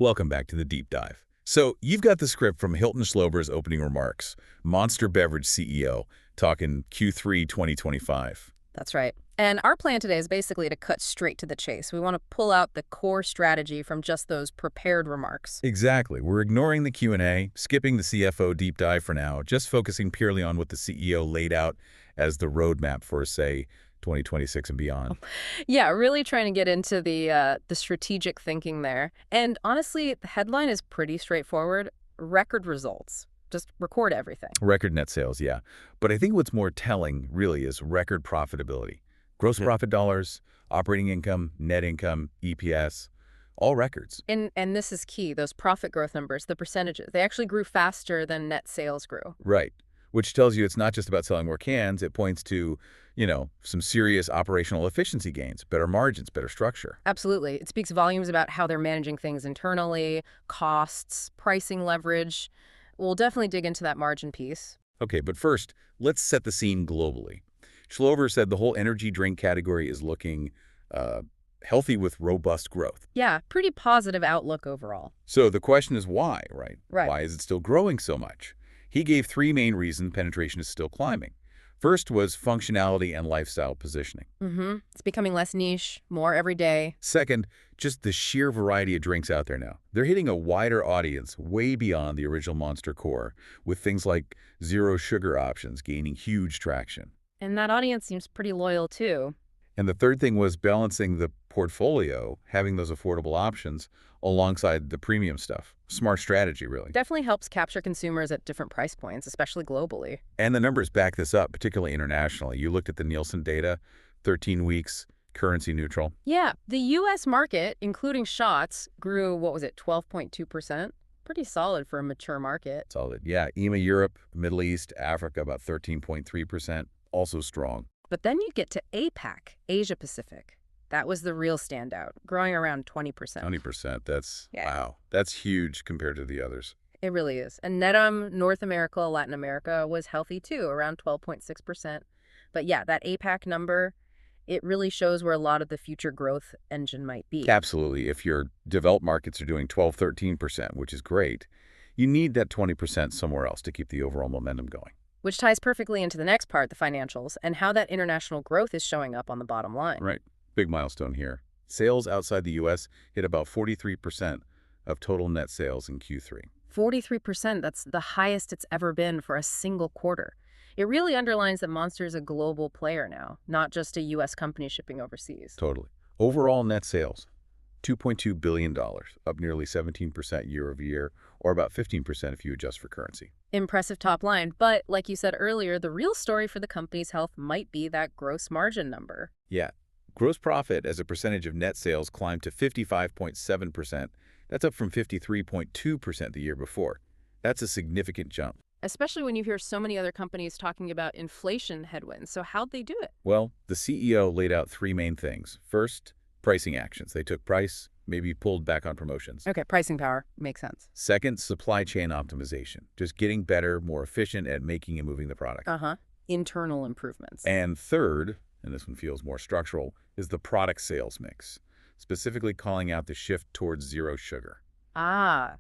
Welcome back to the deep dive. So, you've got the script from Hilton Schlober's opening remarks, Monster Beverage CEO, talking Q3 2025. That's right. And our plan today is basically to cut straight to the chase. We want to pull out the core strategy from just those prepared remarks. Exactly. We're ignoring the Q&A, skipping the CFO deep dive for now, just focusing purely on what the CEO laid out as the roadmap for, say, 2026 and beyond. Yeah, really trying to get into the strategic thinking there. And honestly, the headline is pretty straightforward. Record results. Just record everything. Record net sales, yeah. But I think what's more telling, really, is record profitability. Gross profit dollars, operating income, net income, EPS, all records. And this is key, those profit growth numbers, the percentages. They actually grew faster than net sales grew. Right. Which tells you it's not just about selling more cans. It points to, some serious operational efficiency gains, better margins, better structure. Absolutely. It speaks volumes about how they're managing things internally, costs, pricing leverage. We'll definitely dig into that margin piece. Okay, but first, let's set the scene globally. Schlover said the whole energy drink category is looking healthy with robust growth. Yeah, pretty positive outlook overall. So the question is why, right? Right. Why is it still growing so much? He gave three main reasons penetration is still climbing. First was functionality and lifestyle positioning. It's becoming less niche, more everyday. Second, just the sheer variety of drinks out there now. They're hitting a wider audience way beyond the original Monster core, with things like zero sugar options gaining huge traction. And that audience seems pretty loyal, too. And the third thing was balancing the portfolio, having those affordable options alongside the premium stuff. Smart strategy, really. Definitely helps capture consumers at different price points, especially globally. And the numbers back this up, particularly internationally. You looked at the Nielsen data, 13 weeks, currency neutral. Yeah, the U.S. market, including shots, grew, 12.2%? Pretty solid for a mature market. Solid. Yeah, EMA, Europe, Middle East, Africa, about 13.3%, also strong. But then you get to APAC, Asia Pacific. That was the real standout, growing around 20%. 20%, Yeah. Wow. That's huge compared to the others. It really is. And NETM, North America, Latin America, was healthy too, around 12.6%. But yeah, that APAC number, it really shows where a lot of the future growth engine might be. Absolutely. If your developed markets are doing 12, 13%, which is great, you need that 20% somewhere else to keep the overall momentum going. Which ties perfectly into the next part, the financials, and how that international growth is showing up on the bottom line. Right. Big milestone here. Sales outside the U.S. hit about 43% of total net sales in Q3. 43%, that's the highest it's ever been for a single quarter. It really underlines that Monster is a global player now, not just a U.S. company shipping overseas. Totally. Overall net sales, $2.2 billion, up nearly 17% year over year, or about 15% if you adjust for currency. Impressive top line, but like you said earlier, the real story for the company's health might be that gross margin number. Yeah. Gross profit as a percentage of net sales climbed to 55.7%. That's up from 53.2% the year before. That's a significant jump. Especially when you hear so many other companies talking about inflation headwinds. So how'd they do it? Well, the CEO laid out three main things. First, pricing actions. They took price, maybe pulled back on promotions. Okay, pricing power. Makes sense. Second, supply chain optimization. Just getting better, more efficient at making and moving the product. Internal improvements. And third, and this one feels more structural, is the product sales mix, specifically calling out the shift towards zero sugar.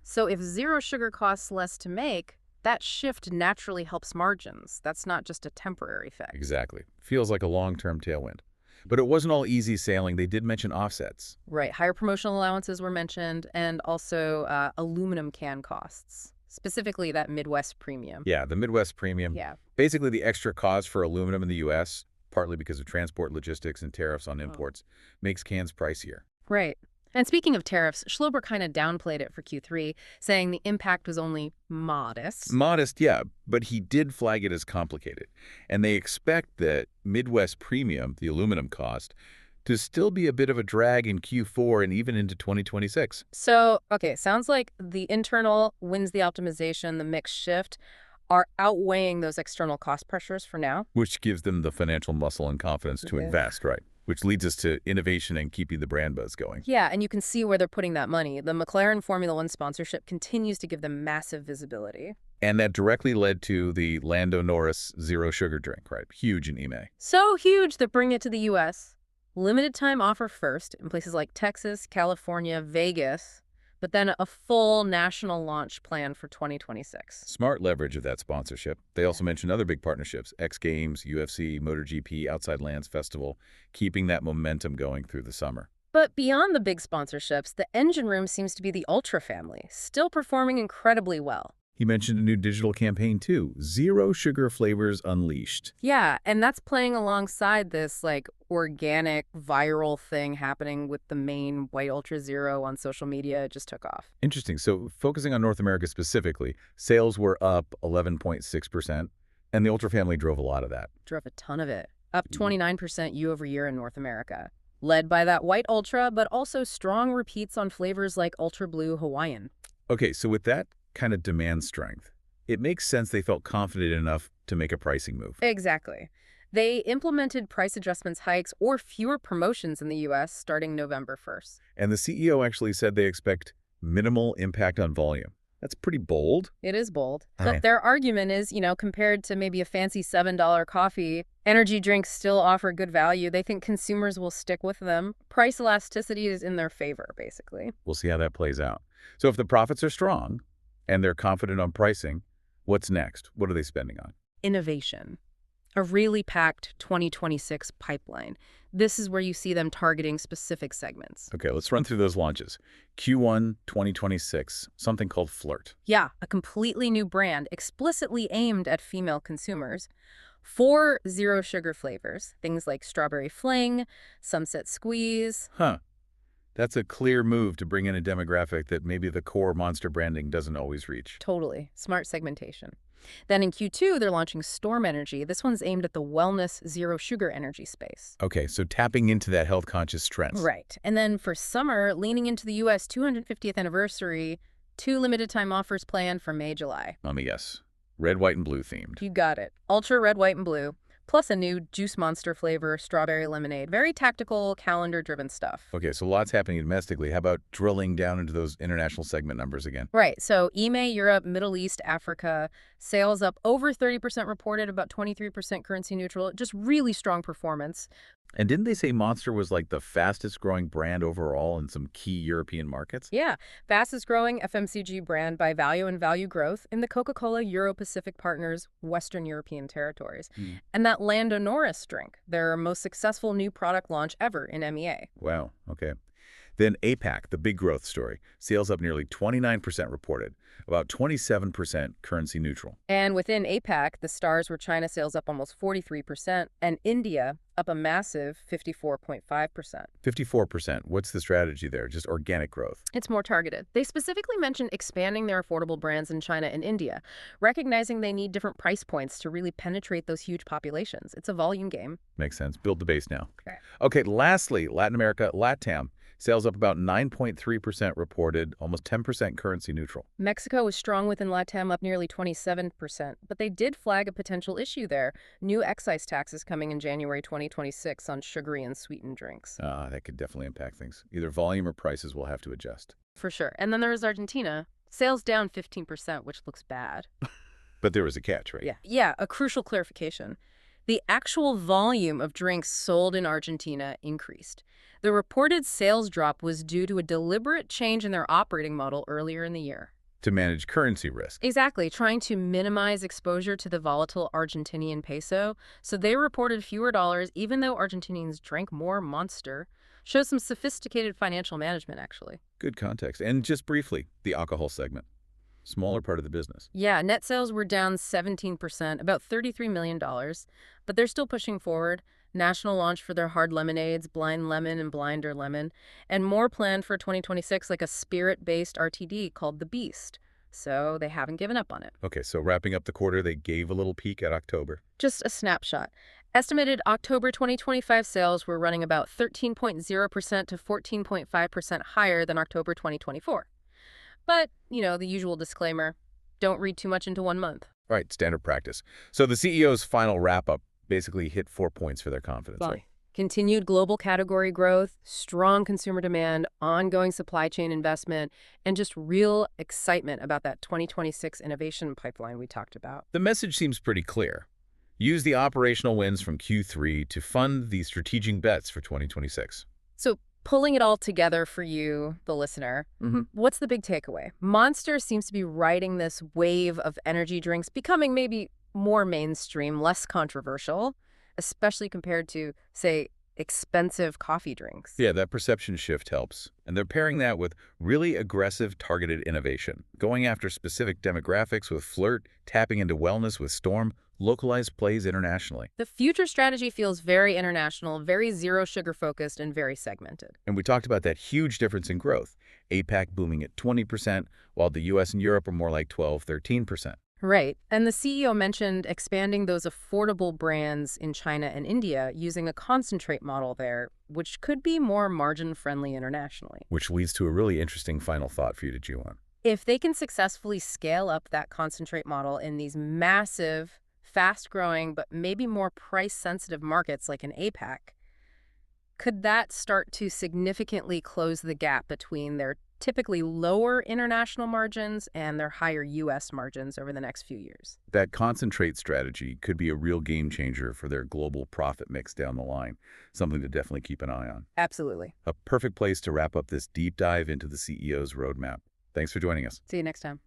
So if zero sugar costs less to make, that shift naturally helps margins. That's not just a temporary effect. Exactly. Feels like a long-term tailwind. But it wasn't all easy sailing. They did mention offsets. Right. Higher promotional allowances were mentioned, and also aluminum can costs, specifically that Midwest premium. Yeah, the Midwest premium. Yeah. Basically, the extra cost for aluminum in the U.S., partly because of transport, logistics, and tariffs on imports, makes cans pricier. Right. And speaking of tariffs, Schlober kind of downplayed it for Q3, saying the impact was only modest. Modest, yeah, but he did flag it as complicated. And they expect that Midwest premium, the aluminum cost, to still be a bit of a drag in Q4 and even into 2026. So, okay, sounds like the internal wins the optimization, the mix shift, are outweighing those external cost pressures for now. Which gives them the financial muscle and confidence to invest, right? Which leads us to innovation and keeping the brand buzz going. Yeah, and you can see where they're putting that money. The McLaren Formula One sponsorship continues to give them massive visibility. And that directly led to the Lando Norris zero sugar drink, right? Huge in EMA. So huge that bringing it to the U.S. Limited time offer first in places like Texas, California, Vegas. but then a full national launch plan for 2026. Smart leverage of that sponsorship. They also mentioned other big partnerships, X Games, UFC, MotoGP, Outside Lands Festival, keeping that momentum going through the summer. But beyond the big sponsorships, the engine room seems to be the Ultra family, still performing incredibly well. He mentioned a new digital campaign too, Zero Sugar Flavors Unleashed. Yeah, and that's playing alongside this organic viral thing happening with the main White Ultra Zero on social media. It just took off. Interesting. So focusing on North America specifically, sales were up 11.6%, and the Ultra family drove a lot of that. Drove a ton of it, up 29% year over year in North America. Led by that White Ultra, but also strong repeats on flavors like Ultra Blue Hawaiian. Okay, so with that kind of demand strength, it makes sense they felt confident enough to make a pricing move. Exactly. They implemented price adjustments hikes or fewer promotions in the U.S. starting November 1st. And the CEO actually said they expect minimal impact on volume. That's pretty bold. It is bold. Right. But their argument is, compared to maybe a fancy $7 coffee, energy drinks still offer good value. They think consumers will stick with them. Price elasticity is in their favor, basically. We'll see how that plays out. So if the profits are strong and they're confident on pricing, what's next? What are they spending on? Innovation. A really packed 2026 pipeline. This is where you see them targeting specific segments. Okay, let's run through those launches. Q1 2026, something called Flirt. Yeah, a completely new brand explicitly aimed at female consumers. 4 zero sugar flavors, things like Strawberry Fling, Sunset Squeeze. Huh. That's a clear move to bring in a demographic that maybe the core Monster branding doesn't always reach. Totally. Smart segmentation. Then in Q2, they're launching Storm Energy. This one's aimed at the wellness zero sugar energy space. Okay, so tapping into that health-conscious trends. Right. And then for summer, leaning into the U.S. 250th anniversary, 2 limited-time offers planned for May, July. Let me guess. Red, white, and blue themed. You got it. Ultra red, white, and blue. Plus a new Juice Monster flavor, strawberry lemonade. Very tactical, calendar-driven stuff. Okay, so lots happening domestically. How about drilling down into those international segment numbers again? Right. So EMEA, Europe, Middle East, Africa, sales up over 30% reported, about 23% currency neutral. Just really strong performance. And didn't they say Monster was like the fastest growing brand overall in some key European markets? Yeah. Fastest growing FMCG brand by value and value growth in the Coca-Cola Euro-Pacific Partners Western European territories. And that Lando Norris drink, their most successful new product launch ever in MEA. Wow, okay. Then APAC, the big growth story. Sales up nearly 29% reported, about 27% currency neutral. And within APAC, the stars were China sales up almost 43%, and India up a massive 54.5%. 54%. What's the strategy there? Just organic growth? It's more targeted. They specifically mentioned expanding their affordable brands in China and India, recognizing they need different price points to really penetrate those huge populations. It's a volume game. Makes sense. Build the base now. Okay. Okay, lastly, Latin America, LATAM. Sales up about 9.3% reported, almost 10% currency neutral. Mexico was strong within LATAM, up nearly 27%, but they did flag a potential issue there. New excise taxes coming in January 2026 on sugary and sweetened drinks. That could definitely impact things. Either volume or prices will have to adjust. For sure. And then there was Argentina. Sales down 15%, which looks bad. But there was a catch, right? Yeah, a crucial clarification. The actual volume of drinks sold in Argentina increased. The reported sales drop was due to a deliberate change in their operating model earlier in the year. To manage currency risk. Exactly, trying to minimize exposure to the volatile Argentinian peso. So they reported fewer dollars, even though Argentinians drank more Monster. Shows some sophisticated financial management, actually. Good context. And just briefly, the alcohol segment. Smaller part of the business. Yeah, net sales were down 17%, about $33 million, but they're still pushing forward. National launch for their hard lemonades, Blind Lemon and Blinder Lemon, and more planned for 2026, like a spirit-based RTD called The Beast. So they haven't given up on it. Okay, so wrapping up the quarter, they gave a little peek at October. Just a snapshot. Estimated October 2025 sales were running about 13.0% to 14.5% higher than October 2024. But, the usual disclaimer, don't read too much into 1 month. Right, standard practice. So the CEO's final wrap-up basically hit 4 points for their confidence. Right. Continued global category growth, strong consumer demand, ongoing supply chain investment, and just real excitement about that 2026 innovation pipeline we talked about. The message seems pretty clear. Use the operational wins from Q3 to fund the strategic bets for 2026. So pulling it all together for you, the listener, what's the big takeaway? Monster seems to be riding this wave of energy drinks, becoming maybe more mainstream, less controversial, especially compared to, say, expensive coffee drinks. Yeah, that perception shift helps. And they're pairing that with really aggressive targeted innovation, going after specific demographics with Flirt, tapping into wellness with Storm, localized plays internationally. The future strategy feels very international, very zero sugar focused, and very segmented. And we talked about that huge difference in growth. APAC booming at 20%, while the US and Europe are more like 12, 13%. Right. And the CEO mentioned expanding those affordable brands in China and India using a concentrate model there, which could be more margin-friendly internationally. Which leads to a really interesting final thought for you to chew on. If they can successfully scale up that concentrate model in these massive, fast-growing, but maybe more price-sensitive markets like in APAC, could that start to significantly close the gap between their typically lower international margins and their higher U.S. margins over the next few years? That concentrate strategy could be a real game changer for their global profit mix down the line, something to definitely keep an eye on. Absolutely. A perfect place to wrap up this deep dive into the CEO's roadmap. Thanks for joining us. See you next time.